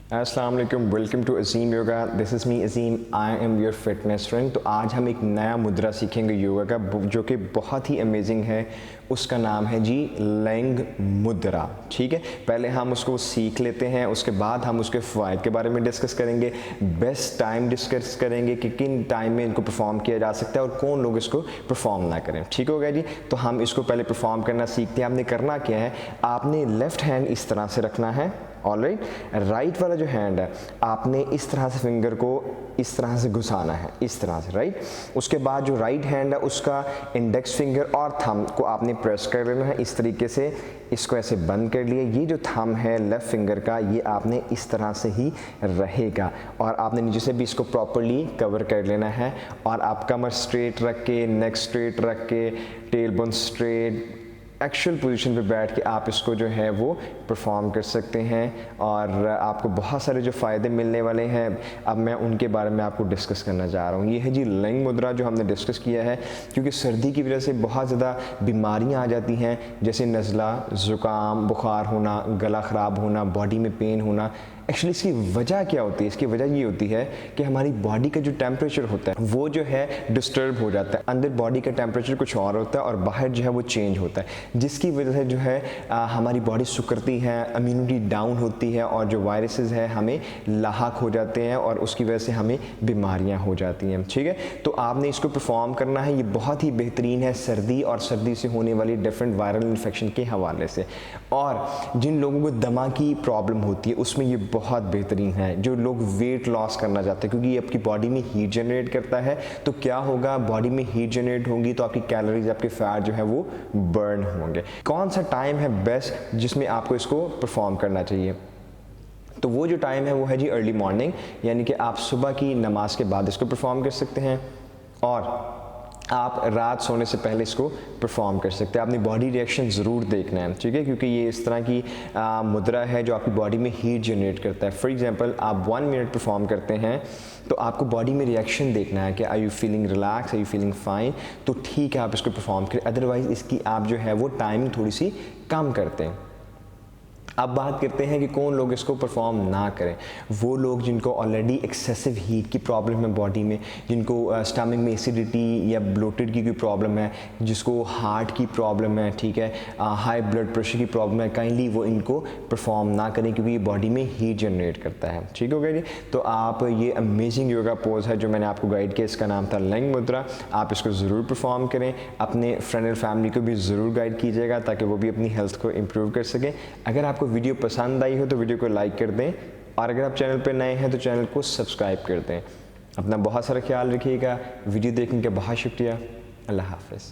अस्सलाम वालेकुम, welcome to Azeem yoga. This is me Azeem, I am your fitness friend. तो आज हम एक नया मुद्रा सीखेंगे योगा का, जो कि बहुत ही अमेजिंग है। उसका नाम है जी लैंग मुद्रा। ठीक है, पहले हम उसको सीख लेते हैं, उसके बाद हम उसके फ़वाइद के बारे में डिस्कस करेंगे, बेस्ट टाइम डिस्कस करेंगे कि किन टाइम में इनको परफॉर्म किया जा सकता है और कौन लोग इसको परफॉर्म ना करें। ठीक हो गया जी। तो हम इसको पहले परफॉर्म करना सीखते हैं। आपने करना क्या है, आपने लेफ़्ट हैंड इस तरह से रखना है, ऑलराइट। राइट वाला जो हैंड है आपने इस तरह से फिंगर को इस तरह से घुसाना है, इस तरह से, राइट। उसके बाद जो राइट हैंड है उसका इंडेक्स फिंगर और थंब को आपने प्रेस कर लेना है इस तरीके से। इसको ऐसे बंद कर लिए। ये जो थंब है लेफ़्ट फिंगर का, ये आपने इस तरह से ही रहेगा और आपने नीचे से भी इसको प्रॉपर्ली कवर कर लेना है। और आप कमर स्ट्रेट रख के, नेक स्ट्रेट रख के, tail bone straight, actual position पे बैठ के आप इसको जो है वो परफॉर्म कर सकते हैं और आपको बहुत सारे जो फ़ायदे मिलने वाले हैं, अब मैं उनके बारे में आपको डिस्कस करना चाह रहा हूँ। ये है जी लैंग मुद्रा जो हमने डिस्कस किया है, क्योंकि सर्दी की वजह से बहुत ज़्यादा बीमारियाँ आ जाती हैं, जैसे नज़ला, ज़ुकाम, बुखार होना, गला ख़राब होना, बॉडी में पेन होना। एक्चुअली इसकी वजह क्या होती है? इसकी वजह ये होती है कि हमारी बॉडी का जो टेम्परेचर होता है वो जो है डिस्टर्ब हो जाता है। अंदर बॉडी का टेम्परेचर कुछ और होता है और बाहर जो है वो चेंज होता है, जिसकी वजह से जो है हमारी बॉडी सुकड़ती है, इम्यूनिटी डाउन होती है और जो वायरसेस हैं हमें लाहक हो जाते हैं और उसकी वजह से हमें बीमारियां हो जाती हैं। ठीक है, तो आपने इसको परफॉर्म करना है। ये बहुत ही बेहतरीन है सर्दी और सर्दी से होने वाली डिफरेंट वायरल इन्फेक्शन के हवाले से। और जिन लोगों को दमा की प्रॉब्लम होती है उसमें ये बहुत बेहतरीन है। जो लोग वेट लॉस करना चाहते हैं, क्योंकि ये आपकी बॉडी में हीट जनरेट करता है, तो क्या होगा, बॉडी में हीट जनरेट होगी तो आपकी कैलोरीज, आपके फैट जो है वो बर्न होंगे। कौन सा टाइम है बेस्ट जिसमें आपको इसको परफॉर्म करना चाहिए? तो वो जो टाइम है वो है जी अर्ली मॉर्निंग, यानी कि आप सुबह की नमाज के बाद इसको परफॉर्म कर सकते हैं और आप रात सोने से पहले इसको परफॉर्म कर सकते हैं। अपनी बॉडी रिएक्शन ज़रूर देखना है, ठीक है, क्योंकि ये इस तरह की मुद्रा है जो आपकी बॉडी में हीट जनरेट करता है। फॉर एग्जांपल आप 1 मिनट परफॉर्म करते हैं तो आपको बॉडी में रिएक्शन देखना है कि are you feeling relax, are you feeling fine, तो ठीक है आप इसको परफॉर्म करें। अदरवाइज़ इसकी आप जो है वो टाइमिंग थोड़ी सी कम करते हैं। अब बात करते हैं कि कौन लोग इसको परफॉर्म ना करें। वो लोग जिनको ऑलरेडी एक्सेसिव हीट की प्रॉब्लम है बॉडी में, जिनको स्टमक में एसिडिटी या ब्लोटेड की कोई प्रॉब्लम है, जिसको हार्ट की प्रॉब्लम है, ठीक है, हाई ब्लड प्रेशर की प्रॉब्लम है, काइंडली वो इनको परफॉर्म ना करें, क्योंकि ये बॉडी में हीट जनरेट करता है। ठीक हो गया जी। तो आप ये अमेजिंग योगा पोज है जो मैंने आपको गाइड किया, इसका नाम था लैंग मुद्रा। आप इसको ज़रूर परफॉर्म करें, अपने फ्रेंड और फैमिली को भी ज़रूर गाइड कीजिएगा ताकि वो भी अपनी हेल्थ को इम्प्रूव कर सकें। अगर आपको वीडियो पसंद आई हो तो वीडियो को लाइक कर दें और अगर आप चैनल पर नए हैं तो चैनल को सब्सक्राइब कर दें। अपना बहुत सारा ख्याल रखिएगा। वीडियो देखने का बहुत शुक्रिया। अल्लाह हाफ़िज़।